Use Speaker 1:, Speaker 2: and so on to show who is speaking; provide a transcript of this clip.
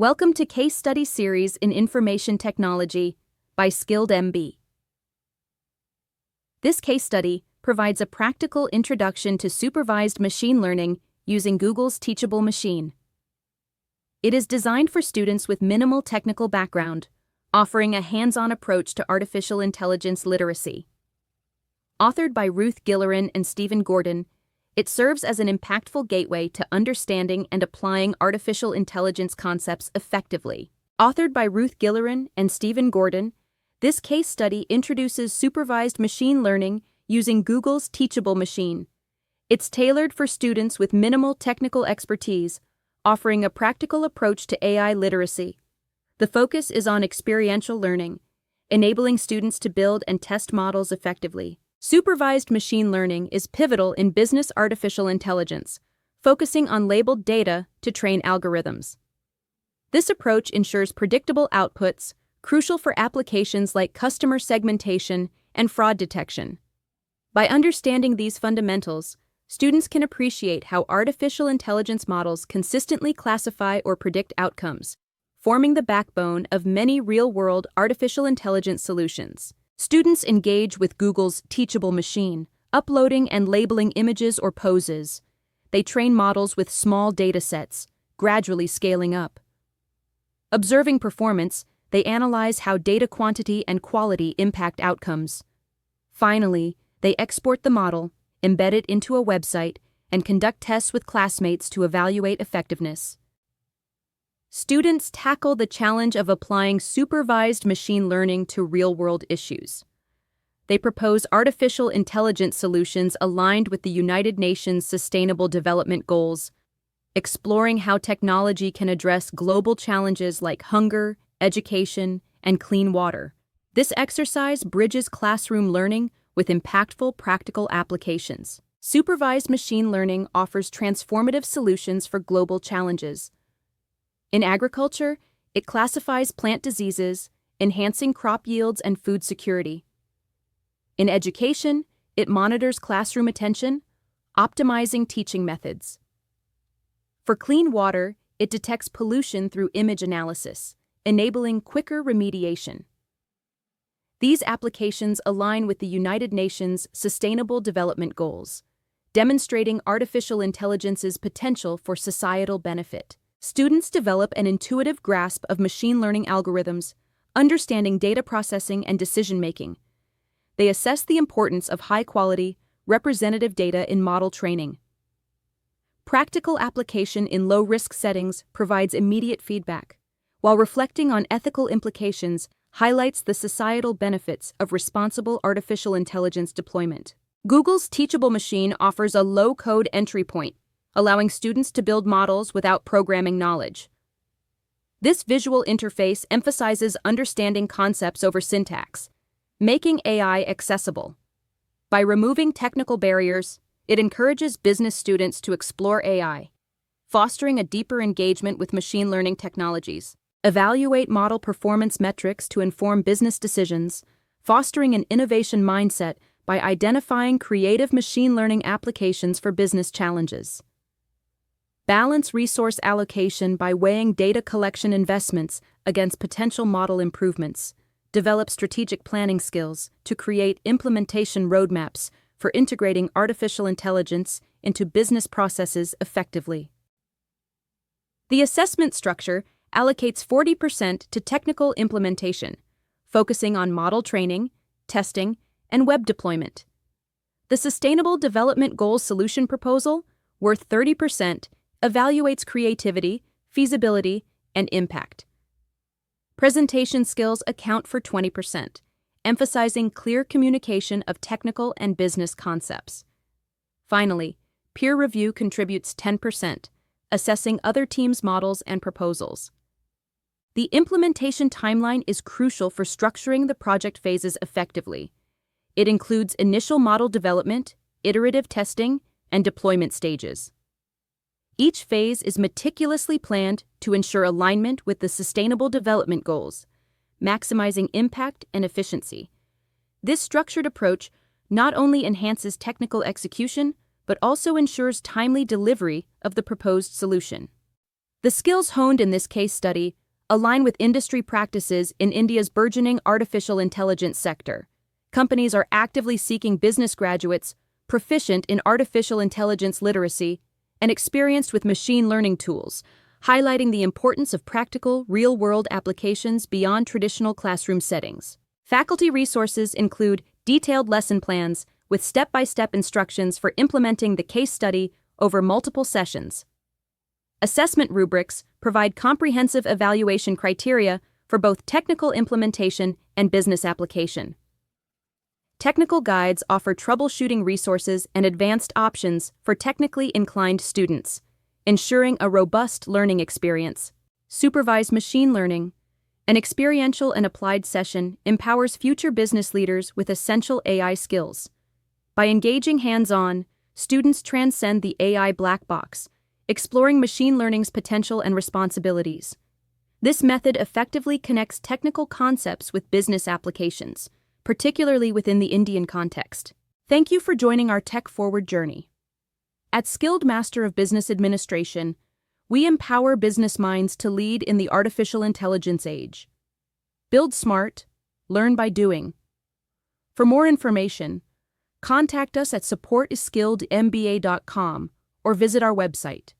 Speaker 1: Welcome to Case Study Series in Information Technology by Skilled MB. This case study provides a practical introduction to supervised machine learning using Google's Teachable Machine. It is designed for students with minimal technical background, offering a hands-on approach to artificial intelligence literacy. Authored by Ruth Gillerin and Stephen Gordon, it serves as an impactful gateway to understanding and applying artificial intelligence concepts effectively. Authored by Ruth Gillerin and Stephen Gordon, this case study introduces supervised machine learning using Google's Teachable Machine. It's tailored for students with minimal technical expertise, offering a practical approach to AI literacy. The focus is on experiential learning, enabling students to build and test models effectively. Supervised machine learning is pivotal in business artificial intelligence, focusing on labeled data to train algorithms. This approach ensures predictable outputs, crucial for applications like customer segmentation and fraud detection. By understanding these fundamentals, students can appreciate how artificial intelligence models consistently classify or predict outcomes, forming the backbone of many real-world artificial intelligence solutions. Students engage with Google's Teachable Machine, uploading and labeling images or poses. They train models with small datasets, gradually scaling up. Observing performance, they analyze how data quantity and quality impact outcomes. Finally, they export the model, embed it into a website, and conduct tests with classmates to evaluate effectiveness. Students tackle the challenge of applying supervised machine learning to real-world issues. They propose artificial intelligence solutions aligned with the United Nations Sustainable Development Goals, exploring how technology can address global challenges like hunger, education, and clean water. This exercise bridges classroom learning with impactful practical applications. Supervised machine learning offers transformative solutions for global challenges. In agriculture, it classifies plant diseases, enhancing crop yields and food security. In education, it monitors classroom attention, optimizing teaching methods. For clean water, it detects pollution through image analysis, enabling quicker remediation. These applications align with the United Nations Sustainable Development Goals, demonstrating artificial intelligence's potential for societal benefit. Students develop an intuitive grasp of machine learning algorithms, understanding data processing and decision-making. They assess the importance of high-quality, representative data in model training. Practical application in low-risk settings provides immediate feedback, while reflecting on ethical implications highlights the societal benefits of responsible artificial intelligence deployment. Google's Teachable Machine offers a low-code entry point, allowing students to build models without programming knowledge. This visual interface emphasizes understanding concepts over syntax, making AI accessible. By removing technical barriers, it encourages business students to explore AI, fostering a deeper engagement with machine learning technologies. Evaluate model performance metrics to inform business decisions, fostering an innovation mindset by identifying creative machine learning applications for business challenges. Balance resource allocation by weighing data collection investments against potential model improvements. Develop strategic planning skills to create implementation roadmaps for integrating artificial intelligence into business processes effectively. The assessment structure allocates 40% to technical implementation, focusing on model training, testing, and web deployment. The Sustainable Development Goals solution proposal, worth 30%, evaluates creativity, feasibility, and impact. Presentation skills account for 20%, emphasizing clear communication of technical and business concepts. Finally, peer review contributes 10%, assessing other teams' models and proposals. The implementation timeline is crucial for structuring the project phases effectively. It includes initial model development, iterative testing, and deployment stages. Each phase is meticulously planned to ensure alignment with the Sustainable Development Goals, maximizing impact and efficiency. This structured approach not only enhances technical execution, but also ensures timely delivery of the proposed solution. The skills honed in this case study align with industry practices in India's burgeoning artificial intelligence sector. Companies are actively seeking business graduates proficient in artificial intelligence literacy and experienced with machine learning tools, highlighting the importance of practical, real-world applications beyond traditional classroom settings. Faculty resources include detailed lesson plans with step-by-step instructions for implementing the case study over multiple sessions. Assessment rubrics provide comprehensive evaluation criteria for both technical implementation and business application. Technical guides offer troubleshooting resources and advanced options for technically inclined students, ensuring a robust learning experience. Supervised machine learning, an experiential and applied session, empowers future business leaders with essential AI skills. By engaging hands-on, students transcend the AI black box, exploring machine learning's potential and responsibilities. This method effectively connects technical concepts with business applications, particularly within the Indian context. Thank you for joining our tech-forward journey. At Skilled Master of Business Administration, we empower business minds to lead in the artificial intelligence age. Build smart, learn by doing. For more information, contact us at supportisskilledmba.com or visit our website.